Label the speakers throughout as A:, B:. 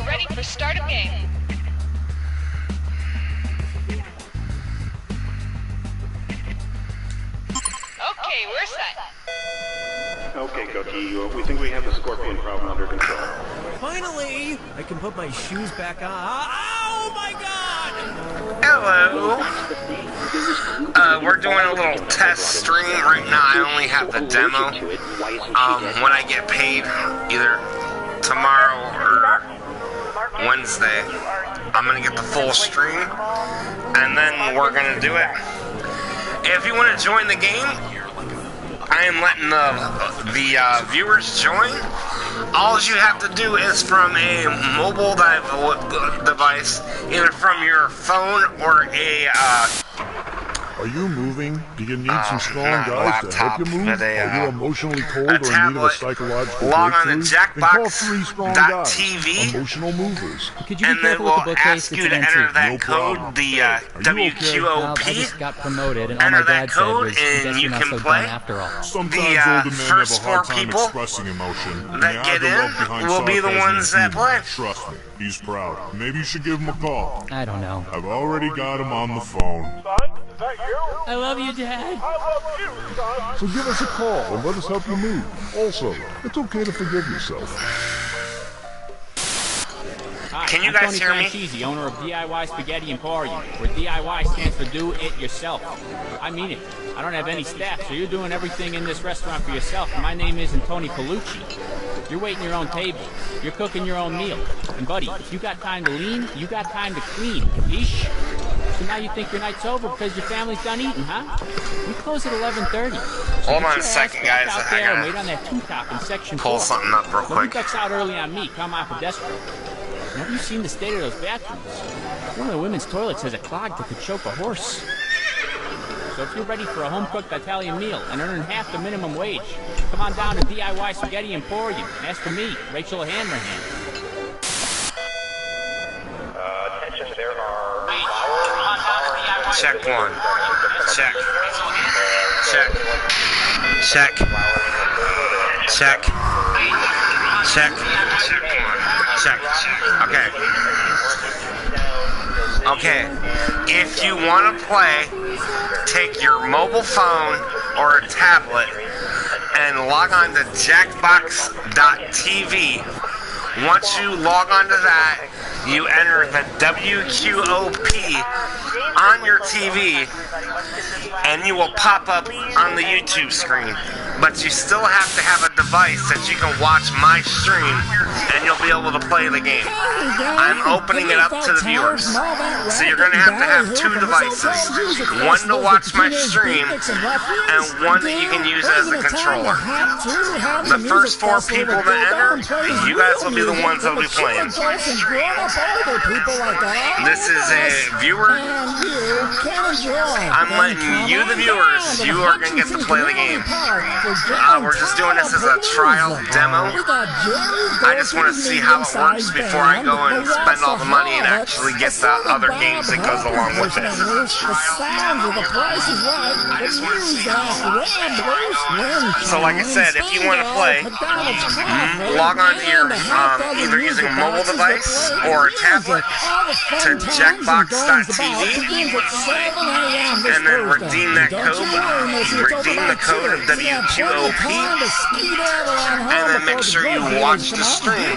A: ready for start of game. Okay, we're set.
B: Okay, Cookie, we think we have the scorpion problem under control.
C: Finally, I can put my shoes back on. Oh my god!
D: Hello. We're doing a little test stream right now. I only have the demo. When I get paid, either tomorrow or Wednesday, I'm gonna get the full stream, and then we're gonna do it. If you want to join the game, I am letting the viewers join. All you have to do is from a mobile device, either from your phone or a
E: Are you moving? Do you need some strong guys to help you move? Are you emotionally cold or in need of a psychological
D: log on to
E: breakthrough? Then call 3 strong guys,
D: jackbox.tv,
E: emotional movers.
D: and they will ask you to enter that code, the WQOP.
F: Got promoted, and all
D: Enter
F: my
D: that
F: dad
D: code,
F: said was,
D: and you
F: not
D: can
F: so
D: play.
F: dumb after all.
E: Sometimes older men have a
D: first
E: hard
D: 4
E: time
D: people
E: expressing emotion, and
D: that
E: they hide
D: get
E: the love
D: in
E: behind
D: will be the
E: sarcasm
D: ones
E: and
D: that
E: humor.
D: play.
E: Trust me, he's proud. Maybe you should give him a call.
F: I don't know.
E: I've already got him on the phone.
G: Son, is that you?
F: I love you, Dad.
G: I love you, son.
E: So give us a call and let us help you move. Also, it's okay to forgive yourself.
F: Hi,
D: Can you
F: I'm
D: guys
F: Tony
D: hear me?
F: Franchese, owner of DIY Spaghetti Emporium, where DIY stands for Do It Yourself. I mean it. I don't have any staff, so you're doing everything in this restaurant for yourself. And my name isn't Tony Colucci. You're waiting your own table. You're cooking your own meal. And buddy, if you got time to lean, you got time to clean. Yeesh. So now you think your night's over because your family's done eating, huh? We close at 11:30. So
D: Hold
F: get
D: on
F: your
D: a second,
F: ass back
D: guys.
F: out
D: I
F: there and
D: gotta
F: wait on that two-top in section
D: pull
F: 4.
D: something up real
F: Nobody
D: quick.
F: ducks out early on me. Come on, pedestrian. And have you seen the state of those bathrooms? One of the women's toilets has a clog that could choke a horse. So if you're ready for a home-cooked Italian meal and earning half the minimum wage, come on down to DIY Spaghetti Emporium and ask for me, Rachel Hanrahan.
B: Attention, there are
D: Check 1. Check. Check. Check. Check. Check. Check. Okay. Okay. If you want to play, take your mobile phone or a tablet and log on to jackbox.tv. Once you log on to that, you enter the WQOP on your TV, and you will pop up on the YouTube screen. But you still have to have a device that you can watch my stream, and you'll be able to play the game. I'm opening it up to the viewers. So you're going to have 2 devices. One to watch my stream, and one that you can use as a controller. The first 4 people that enter, you guys will be the ones that will be playing. This is a viewer. I'm letting you, the viewers, you are going to get to play the game. We're just doing this as a trial demo. I just want to see how it works before I go and spend all the money and actually get the other games that goes along with it. So like I said, if you want to play, log on to your, either using a mobile device or a tablet to jackbox.tv, and then redeem that code, redeem the code of WQOP, and then make sure you watch the stream.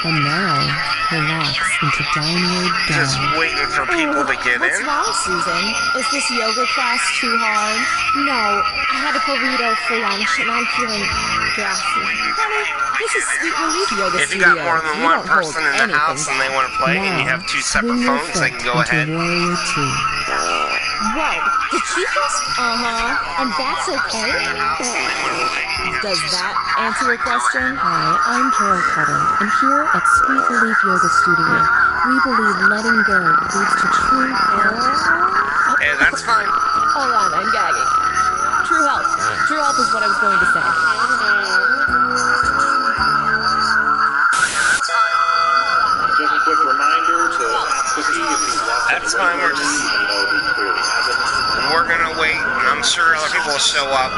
H: And now, relax into downward dog.
D: Just waiting for people to get
I: What's
D: in.
I: wrong, Susan? Is this yoga class too hard? No, I had a burrito for lunch and I'm feeling gassy. Honey, this is Sweet Relief Yoga
D: If you got
I: Studio.
D: more than
I: We
D: one
I: don't hold
D: person in the
I: anything
D: house and they want to play and you have 2 separate phones, they can go ahead.
I: Whoa, did she just? Uh-huh, and that's okay? Does that answer your question?
H: Hi, I'm Carol Cutter, and here at Sweet Relief Yoga Studio, we believe letting go leads to true health.
D: Hey, that's fine.
I: Hold on, I'm gagging. True health. True health is what I was going to say.
B: Just a quick reminder to
D: show up.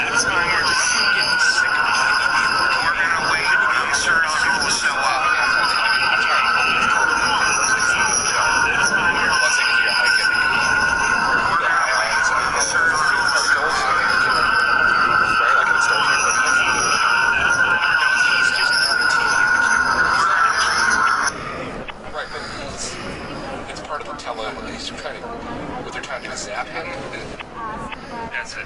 D: That's why we're just getting sick of it. We're gonna wait and sure as people show up. That's why we're just taking your hike. We're gonna wait and sure as people show up. Right, like in the Star Trek. Right, but it's part of the tele. He's trying to, what they're trying to do is zap him. That's it.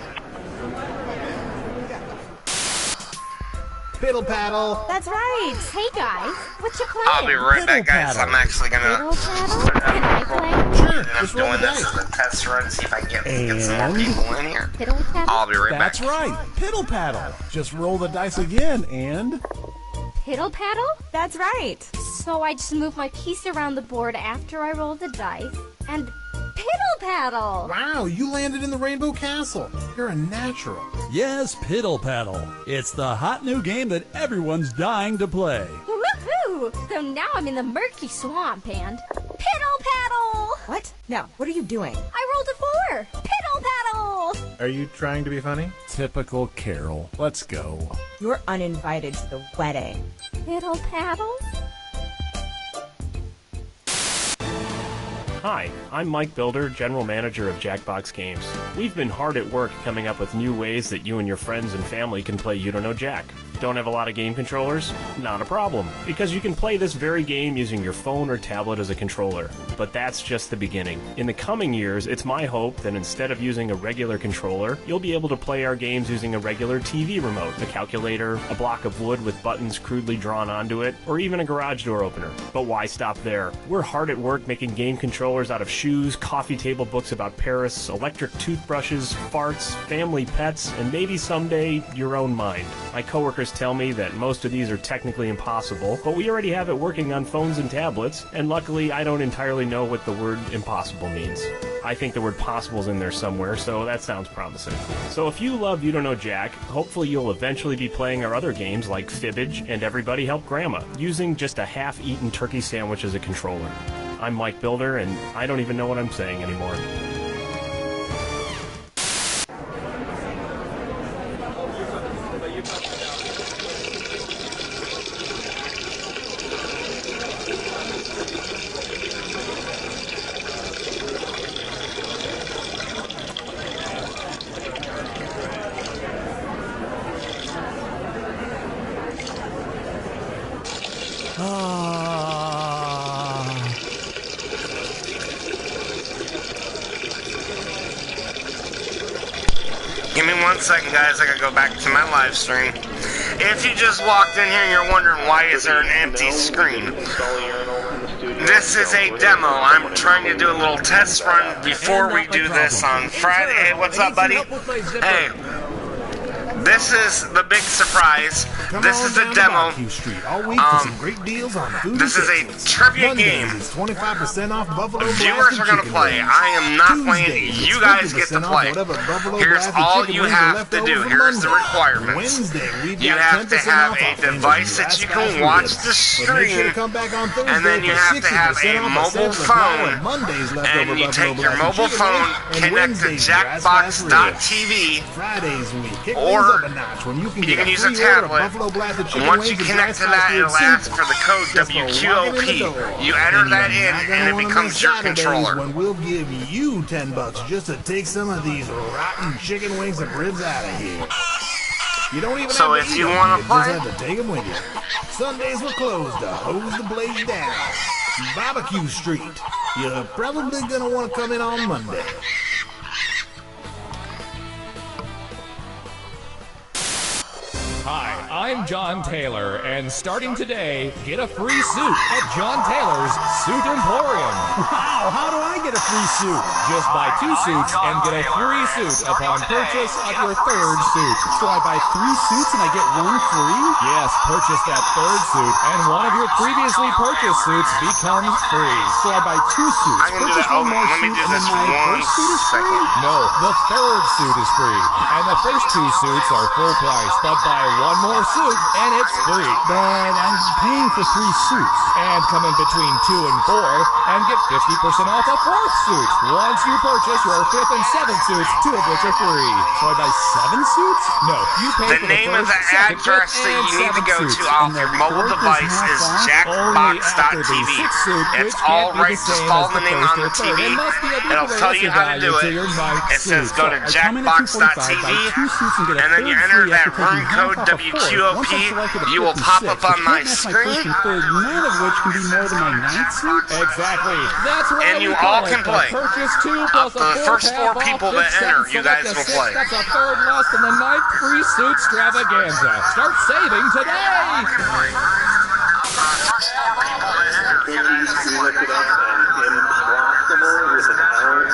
C: Piddle paddle.
I: That's right. Hey guys, what you playing?
D: I'll be right back, guys. I'm actually gonna.
I: Piddle paddle? Can I play?
C: Sure,
D: I'm
C: just roll the
D: doing this
C: dice.
D: as a test run, see if I can get some more people in here.
I: Piddle paddle?
D: I'll be right back.
C: That's right. Piddle paddle. Just roll the dice again and...
I: Piddle paddle?
J: That's right.
I: So I just move my piece around the board after I roll the dice and piddle paddle.
C: Wow, you landed in the Rainbow Castle. You're a natural.
K: Yes, Piddle Paddle. It's the hot new game that everyone's dying to play.
I: Woohoo! So now I'm in the murky swamp and piddle paddle.
J: What? Now, what are you doing?
I: I rolled a 4. Piddle paddle.
C: Are you trying to be funny?
K: Typical Carol. Let's go.
J: You're uninvited to the wedding.
I: Piddle paddle.
L: Hi, I'm Mike Builder, General Manager of Jackbox Games. We've been hard at work coming up with new ways that you and your friends and family can play You Don't Know Jack. Don't have a lot of game controllers? Not a problem, because you can play this very game using your phone or tablet as a controller. But that's just the beginning. In the coming years, it's my hope that instead of using a regular controller, you'll be able to play our games using a regular TV remote, a calculator, a block of wood with buttons crudely drawn onto it, or even a garage door opener. But why stop there? We're hard at work making game controllers out of shoes, coffee table books about Paris, electric toothbrushes, farts, family pets, and maybe someday your own mind. My coworkers tell me that most of these are technically impossible, but we already have it working on phones and tablets, and luckily I don't entirely know what the word impossible means. I think the word possible's in there somewhere, so that sounds promising. So if you love You Don't Know Jack, hopefully you'll eventually be playing our other games like Fibbage and Everybody Help Grandma, using just a half-eaten turkey sandwich as a controller. I'm Mike Builder, and I don't even know what I'm saying anymore.
D: Give me 1 second, guys. I gotta go back to my live stream. If you just walked in here and you're wondering why is there an empty screen, this is a demo. I'm trying to do a little test run before we do this on Friday. Hey, what's up, buddy? Hey. This is the big surprise. This is a demo. This is a trivia game. Viewers are going to play. I am not playing. You guys get to play. Here's all you have to do. Here's the requirements. You have to have a device that you can watch the stream, and then you have to have a mobile phone, and you take your mobile phone, connect to jackbox.tv, or you can use a tablet, and once you connect to that, it'll ask for the code WQOP. You enter that in, and it becomes your controller.
C: When we'll give you $10 just to take some of these rotten chicken wings and ribs out of here. You don't even
D: so
C: have to
D: if
C: eat
D: you
C: them,
D: want to play,
C: just have to take them with you. Sundays we're closed to hose the blaze down. Barbecue Street. You're probably gonna want to come in on Monday.
M: Hi, I'm John Taylor, and starting today, get a free suit at John Taylor's Suit Emporium.
C: Wow, how do I get a free suit?
M: Just buy 2 suits and get a free suit upon purchase of your 3rd suit.
C: So I buy 3 suits and I get 1 free?
M: Yes, purchase that 3rd suit, and one of your previously purchased suits becomes free.
C: So I buy 2 suits,
D: I can do that. Oh, let me do this 1 second.
M: No, the 3rd suit is free, and the first 2 suits are full price, but buy 1 more suit suit, and it's free.
K: But I'm paying for 3 suits.
M: And come in between 2 and 4 and get 50% off a 4th suit once you purchase your 5th and 7th suits, 2 of which are free.
K: So I buy 7 suits?
M: No, you pay
D: The
M: for
D: name
M: the
D: of the
M: first, second,
D: address
M: fifth,
D: that
M: and
D: you need to
M: 7th
D: go
M: suits.
D: to off your mobile device is jackbox.tv. It's all right. Just follow the name on the TV. It'll tell you how to do it. It says go to jackbox.tv, and then you enter that room code WQOP. You will pop up on my screen.
K: None of which can be more than my 9th suit?
M: Exactly. That's why
D: And you
M: we
D: all
M: call
D: can
M: it
D: play.
M: the Purchase 2 plus
D: The first 4 people that enter, you guys will play.
M: That's a third less than the 9th free suit extravaganza. Start saving today.
B: We looked it up, and impossible with an L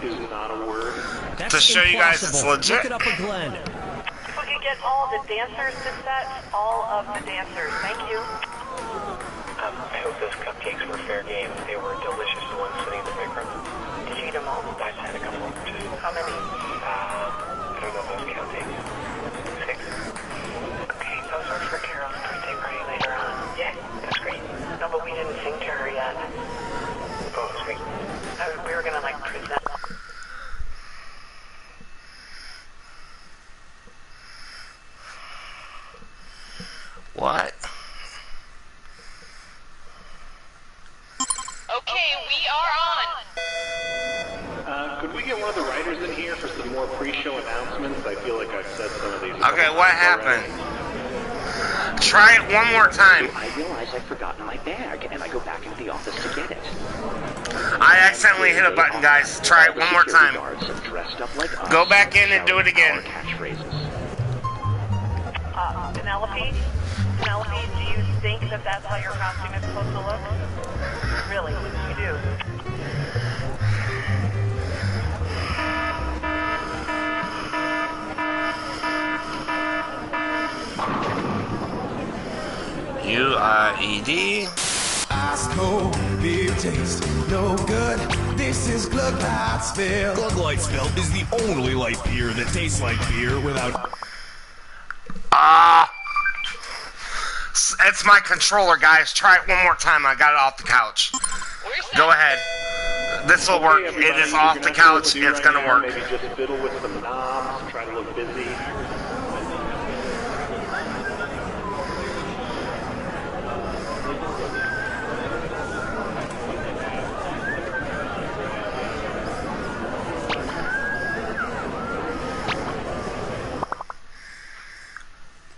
B: is not a word.
D: To show you guys it's legit.
N: Look it up with Glenn. If we could get all the dancers to set, all of the dancers. Thank you.
B: I hope those cupcakes were fair game. They were delicious, the ones sitting in the big room.
N: Did you eat them all?
B: I had a couple. Just,
N: how many?
B: I don't know if those counting. 6.
N: Okay, those are for Carol's birthday party later on.
B: Yeah, that's great.
N: No, but we didn't sing to her yet.
B: Oh, sweet.
N: We were gonna like present.
D: What?
A: Okay, we are on.
B: Could we get one of the writers in here for some more pre-show announcements? I feel like I've said some of these.
D: Okay, what happened? Try it one more time.
O: I realize I've forgotten my bag, and I go back into the office to get it.
D: I accidentally hit a button, guys. Try it one more time. Go back in and do it again.
N: Penelope, do you think that that's how your costume is supposed to look? Really, you do?
D: UIED.
P: Ice cold, beer taste, no good. This is Glug Lightsville.
Q: Glug Lightsville is the only light beer that tastes like beer without.
D: It's my controller, guys. Try it one more time. I got it off the couch. Go ahead. This will work. It is off the couch. It's gonna work.
B: Maybe just fiddle with some knobs, try to look busy.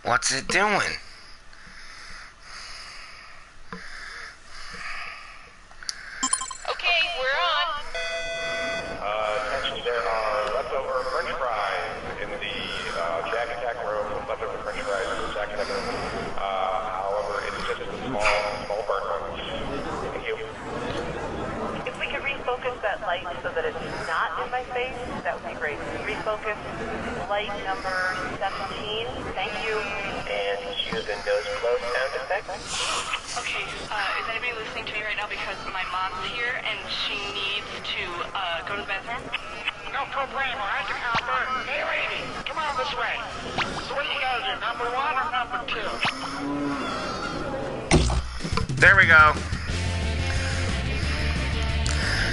D: What's it doing?
A: Okay, we're on.
B: Attention, there are leftover french fries in the Jack Attack room. Leftover french fries in the Jack Attack room. However, it's just the small burnt ones. Thank you.
N: If we could refocus that light so that it's not in my face, that would be great. Refocus light number 17. Thank you.
B: And cue the nose blow sound effect.
A: Okay, is anybody listening to me right now because my mom's here and she needs to go to the bathroom?
G: No problemo. I can help her. Hey, lady, come on this way. So what you guys do, number 1 or number 2?
D: There we go.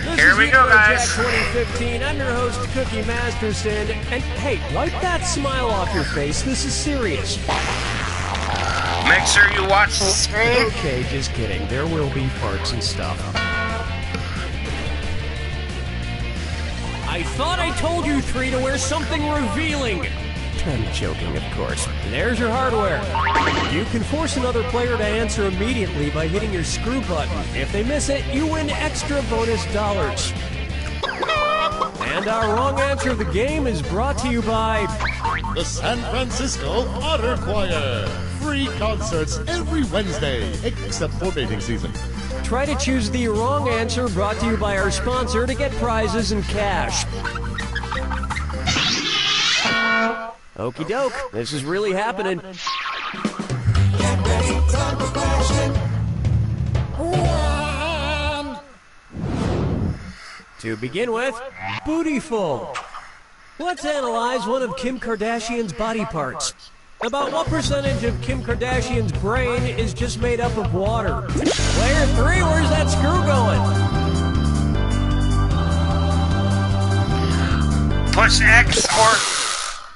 R: This
D: Here
R: is
D: we go, guys.
R: Jack 2015. I'm your host, Cookie Masterson. And hey, wipe that smile off your face. This is serious.
D: Make sure you watch the screen.
R: Okay, just kidding. There will be farts and stuff. I thought I told you three to wear something revealing. I'm joking, of course. There's your hardware. You can force another player to answer immediately by hitting your screw button. If they miss it, you win extra bonus dollars. And our wrong answer of the game is brought to you by
S: the San Francisco Otter Choir. Free concerts every Wednesday, except for mating season.
R: Try to choose the wrong answer, brought to you by our sponsor, to get prizes and cash. Okie doke, this is really happening.
P: Get ready, time for question. 1.
R: To begin with, Bootyful. Let's analyze one of Kim Kardashian's body parts. About what percentage of Kim Kardashian's brain is just made up of water? Player 3, where's that screw going?
D: Push X or...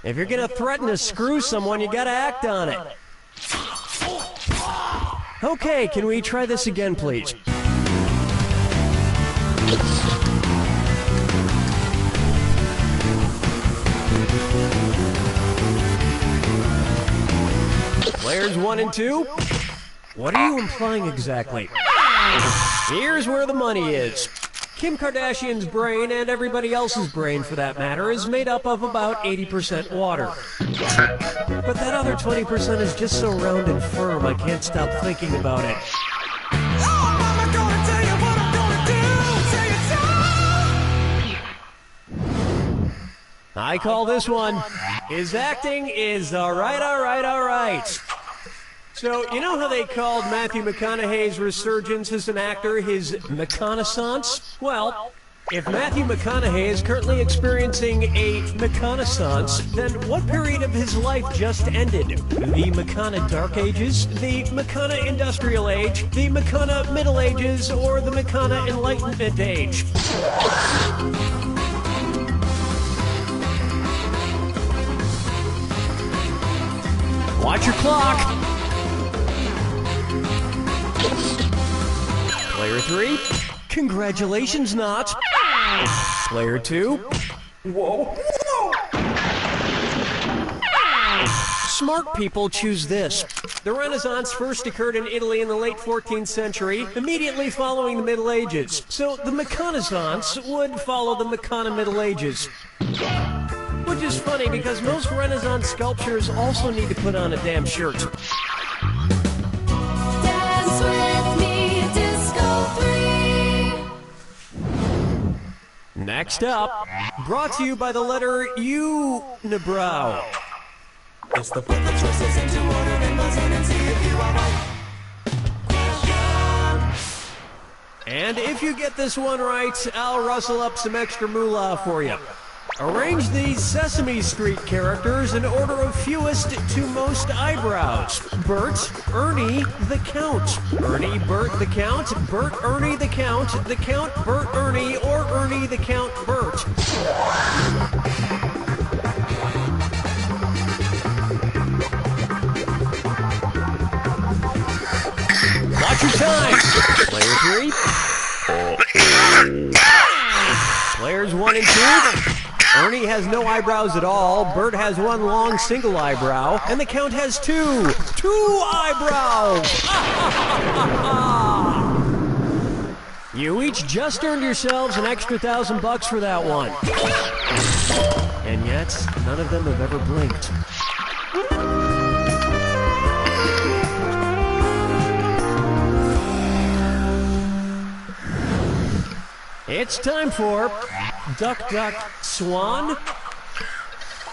R: If you're gonna threaten to screw someone, you gotta act on it. Okay, can we try this again, please? Players 1 and 2? What are you implying exactly? Here's where the money is. Kim Kardashian's brain, and everybody else's brain for that matter, is made up of about 80% water. But that other 20% is just so round and firm, I can't stop thinking about it. I call this one, his acting is alright. So, you know how they called Matthew McConaughey's resurgence as an actor his McConaissance? Well, if Matthew McConaughey is currently experiencing a McConaissance, then what period of his life just ended? The McCona Dark Ages, the McCona Industrial Age, the McCona Middle Ages, or the McCona Enlightenment Age? Watch your clock! Player 3, congratulations, Knots. Player 2, whoa. Smart people choose this. The Renaissance first occurred in Italy in the late 14th century, immediately following the Middle Ages. So the McConaissance would follow the McCona Middle Ages. Which is funny because most Renaissance sculptures also need to put on a damn shirt.
P: Dance with me, Disco 3.
R: Next up, brought to you by the letter U-nibrow.
P: It's the put the choices into order and buzz in and see if you are right.
R: And if you get this one right, I'll rustle up some extra moolah for you. Arrange these Sesame Street characters in order of fewest to most eyebrows. Bert, Ernie, the Count. Ernie, Bert, the Count. Bert, Ernie, the Count. The Count, Bert, Ernie, or Ernie, the Count, Bert. Watch your time. Player 3. Players 1 and 2. Ernie has no eyebrows at all, Bert has one long single eyebrow, and the Count has two. 2 eyebrows! You each just earned yourselves an extra $1,000 for that one. And yet, none of them have ever blinked. It's time for Duck, Duck, Swan.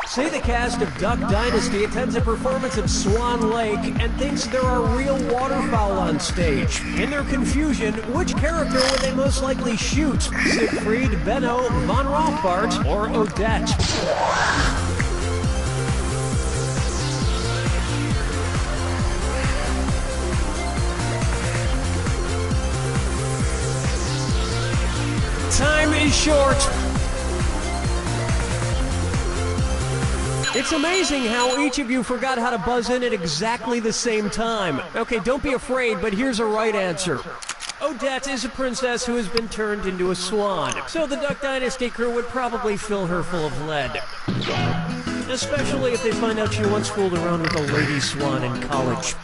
R: Say the cast of Duck Dynasty attends a performance of Swan Lake and thinks there are real waterfowl on stage. In their confusion, which character would they most likely shoot? Siegfried, Benno, Von Rothbart, or Odette? Time is short. It's amazing how each of you forgot how to buzz in at exactly the same time. Okay, don't be afraid, but here's a right answer. Odette is a princess who has been turned into a swan, so the Duck Dynasty crew would probably fill her full of lead. Especially if they find out she once fooled around with a lady swan in college.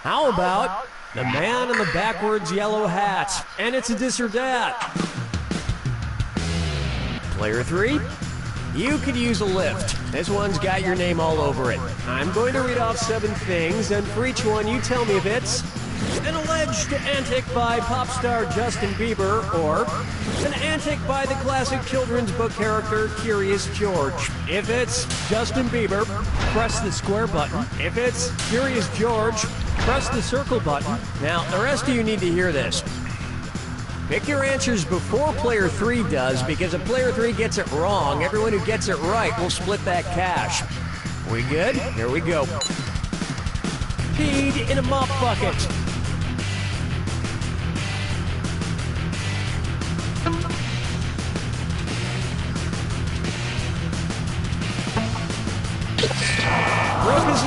R: How about the man in the backwards yellow hat? And it's a this or that. Player 3, you could use a lift. This one's got your name all over it. I'm going to read off 7 things, and for each one you tell me if it's an alleged antic by pop star Justin Bieber, or an antic by the classic children's book character Curious George. If it's Justin Bieber, press the square button. If it's Curious George, press the circle button. Now, the rest of you need to hear this. Pick your answers before player 3 does, because if player 3 gets it wrong, everyone who gets it right will split that cash. We good? Here we go. Peed in a mop bucket. Broke his...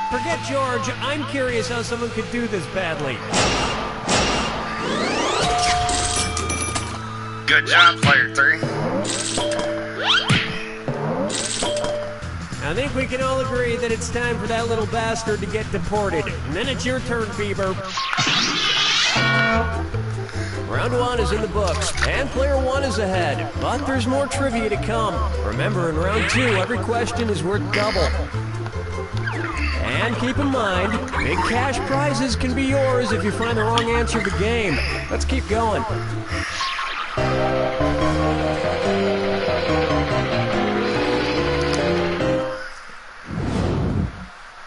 R: Forget George, I'm curious how someone could do this badly.
D: Good job, player 3.
R: I think we can all agree that it's time for that little bastard to get deported. And then it's your turn, Bieber. Round 1 is in the books, and player 1 is ahead. But there's more trivia to come. Remember, in round 2, every question is worth double. And keep in mind, big cash prizes can be yours if you find the wrong answer to the game. Let's keep going.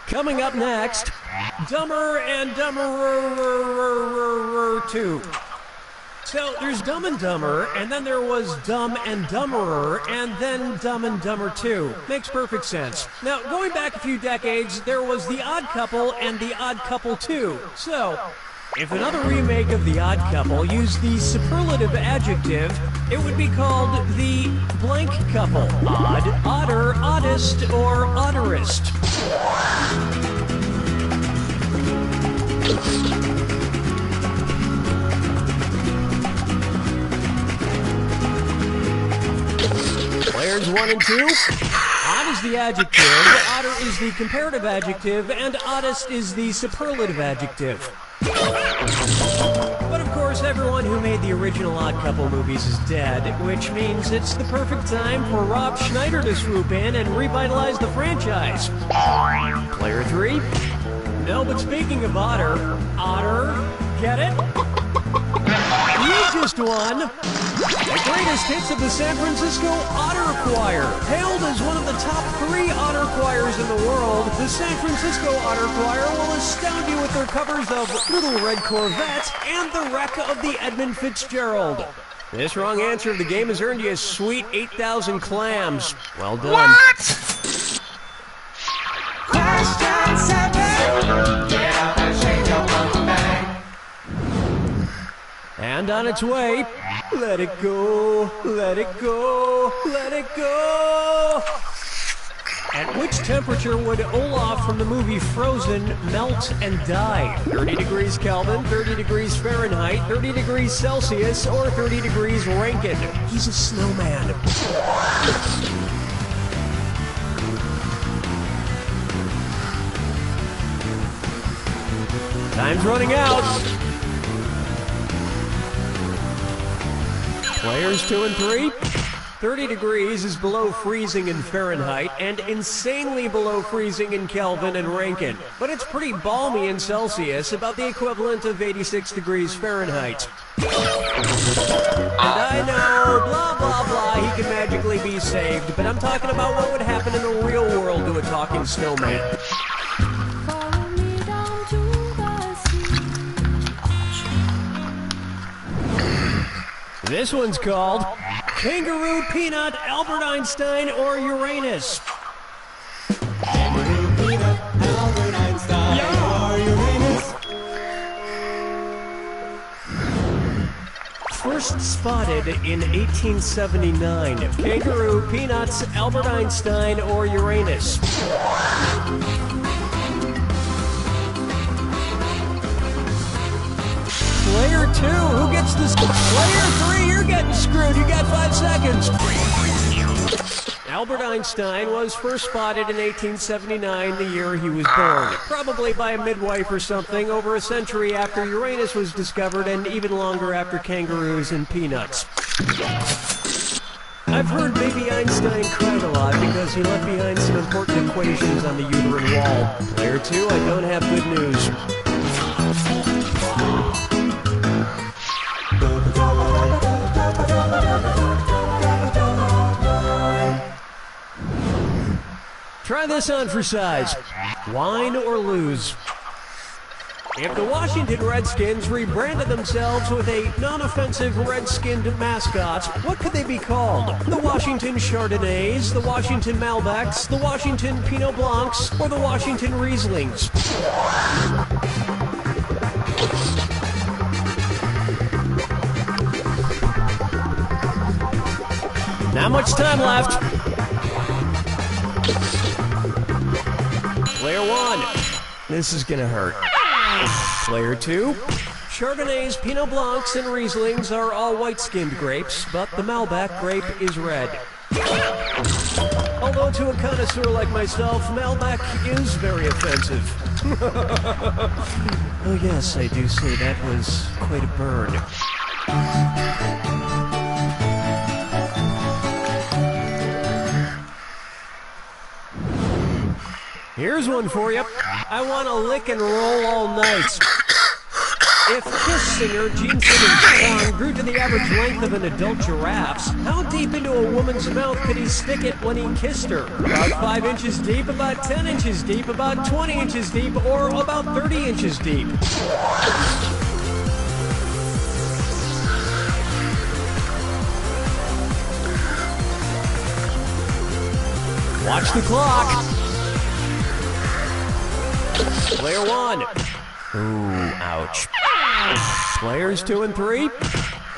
R: Coming up next, Dumber and Dumberer 2. So there's Dumb and Dumber, and then there was Dumb and Dumberer, and then Dumb and Dumber 2. Makes perfect sense. Now, going back a few decades, there was The Odd Couple and The Odd Couple 2. So, if another remake of The Odd Couple used the superlative adjective, it would be called The Blank Couple. Odd, odder, oddest, or odderest. Players 1 and 2. Odd is the adjective, odder is the comparative adjective, and oddest is the superlative adjective. But of course, everyone who made the original Odd Couple movies is dead, which means it's the perfect time for Rob Schneider to swoop in and revitalize the franchise. Player 3. No, but speaking of otter, get it? You just won the greatest hits of the San Francisco Otter Choir. Hailed as one of the top 3 otter choirs in the world, the San Francisco Otter Choir will astound you with their covers of Little Red Corvette and The Wreck of the Edmund Fitzgerald. This wrong answer of the game has earned you a sweet 8,000 clams. Well done.
P: What? Question 7. Get up and shake your bum bang.
R: And on its way, let it go, let it go, let it go. At which temperature would Olaf from the movie Frozen melt and die? 30 degrees Kelvin, 30 degrees Fahrenheit, 30 degrees Celsius, or 30 degrees Rankine? He's a snowman. Time's running out. Players 2 and 3. 30 degrees is below freezing in Fahrenheit and insanely below freezing in Kelvin and Rankine. But it's pretty balmy in Celsius, about the equivalent of 86 degrees Fahrenheit. And I know, blah, blah, blah, he can magically be saved, but I'm talking about what would happen in the real world to a talking snowman. This one's called Kangaroo, Peanut, Albert Einstein, or Uranus.
P: Kangaroo, Peanut, Albert Einstein, or Uranus.
R: First spotted in 1879. Kangaroo, Peanuts, Albert Einstein, or Uranus. Player 2, who gets this? Player 3, you're getting screwed. You got 5 seconds. Albert Einstein was first spotted in 1879, the year he was born. Probably by a midwife or something, over a century after Uranus was discovered and even longer after kangaroos and peanuts. I've heard baby Einstein cried a lot because he left behind some important equations on the uterine wall. Player 2, I don't have good news. Try this on for size. win or lose. If the Washington Redskins rebranded themselves with a non-offensive red-skinned mascot, what could they be called? The Washington Chardonnays, the Washington Malbecs, the Washington Pinot Blancs, or the Washington Rieslings? Not much time left. Player 1. This is gonna hurt. Player 2. Chardonnays, Pinot Blancs, and Rieslings are all white-skinned grapes, but the Malbec grape is red. Although to a connoisseur like myself, Malbec is very offensive. Oh yes, I do say that was quite a burn. Here's one for you. I want to lick and roll all night. If Kiss singer Gene Simmons' tongue grew to the average length of an adult giraffe's, how deep into a woman's mouth could he stick it when he kissed her? About 5 inches deep, about 10 inches deep, about 20 inches deep, or about 30 inches deep? Watch the clock. Player 1. Ooh, ouch. Players 2 and 3.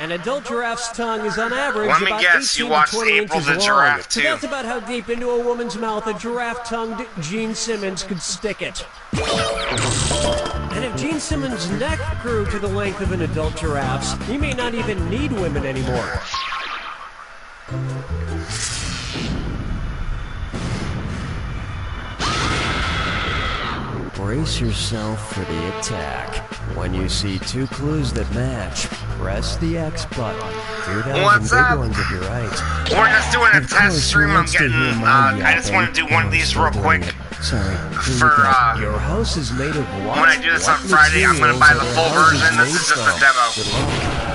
R: An adult giraffe's tongue is on average
D: Let me
R: about
D: guess,
R: 18
D: you watched
R: to 20
D: April
R: inches
D: the
R: long.
D: Giraffe,
R: So
D: too.
R: that's about how deep into a woman's mouth a giraffe-tongued Gene Simmons could stick it. And if Gene Simmons' neck grew to the length of an adult giraffe's, he may not even need women anymore. Brace yourself for the attack. When you see 2 clues that match, press the X button.
D: What's up?
R: Ones if you're right.
D: We're just doing a test stream. I'm getting, I just want to do one of these real quick.
R: Sorry.
D: For,
R: your house is made of what?
D: when I do this on Friday, I'm going to buy the full version. This is just a demo.
R: Good luck.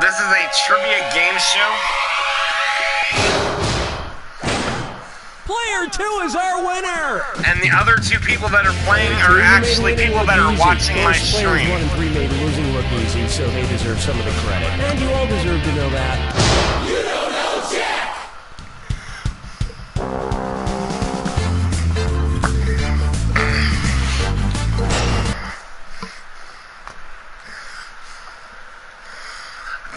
D: This is a trivia game show.
R: Player 2 is our winner!
D: And the other 2 people that are playing are actually people that are watching my stream.
R: Players 1 and 3 made losing look easy, so they deserve some of the credit. And you all deserve to know that. You don't know Jack!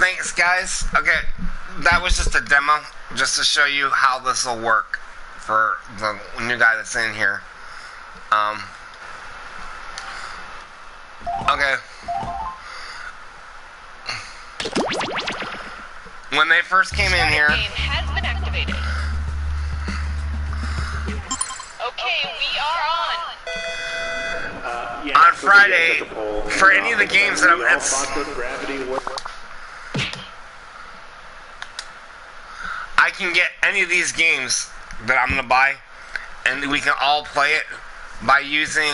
D: thanks, guys. Okay, that was just a demo, just to show you how this will work for the new guy that's in here. Okay. When they first came in here,
A: game has been activated. Okay, we are on.
D: On Friday, for any of the games that I can get any of these games that I'm gonna buy, and we can all play it by using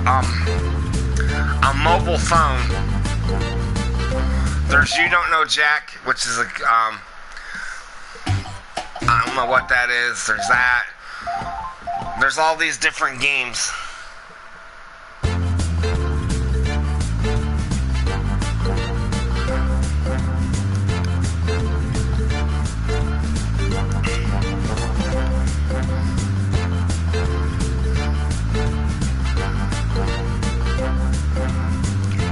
D: a mobile phone. There's You Don't Know Jack, which is a I don't know what that is. There's that. There's all these different games.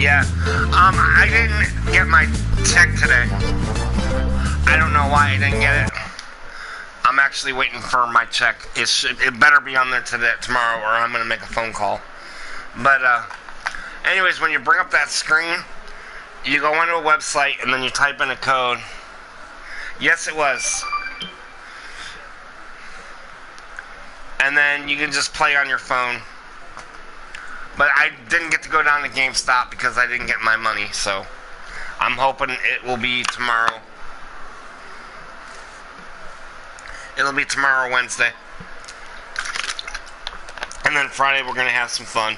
D: Yeah, I didn't get my check today. I don't know why I didn't get it. I'm actually waiting for my check. It better be on there tomorrow, or I'm gonna make a phone call. But anyways, when you bring up that screen, you go onto a website and then you type in a code. Yes, it was. And then you can just play on your phone. But I didn't get to go down to GameStop because I didn't get my money, so I'm hoping it will be tomorrow. It'll be tomorrow, Wednesday. And then Friday we're going to have some fun.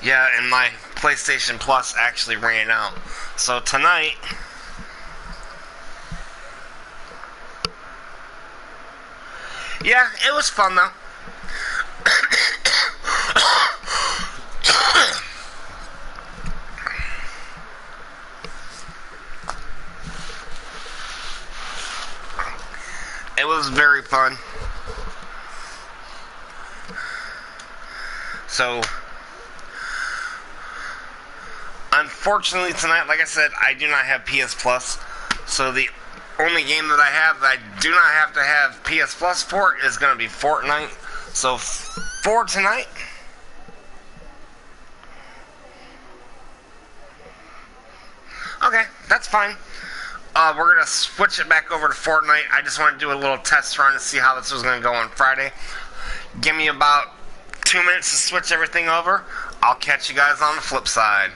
D: Yeah, and my PlayStation Plus actually ran out. So tonight, yeah, it was fun though. It was very fun. So, unfortunately tonight, like I said, I do not have PS Plus. So the only game that I have that I do not have to have PS Plus for is going to be Fortnite. So for tonight, okay, that's fine. We're going to switch it back over to Fortnite. I just want to do a little test run to see how this was going to go on Friday. Give me about 2 minutes to switch everything over. I'll catch you guys on the flip side.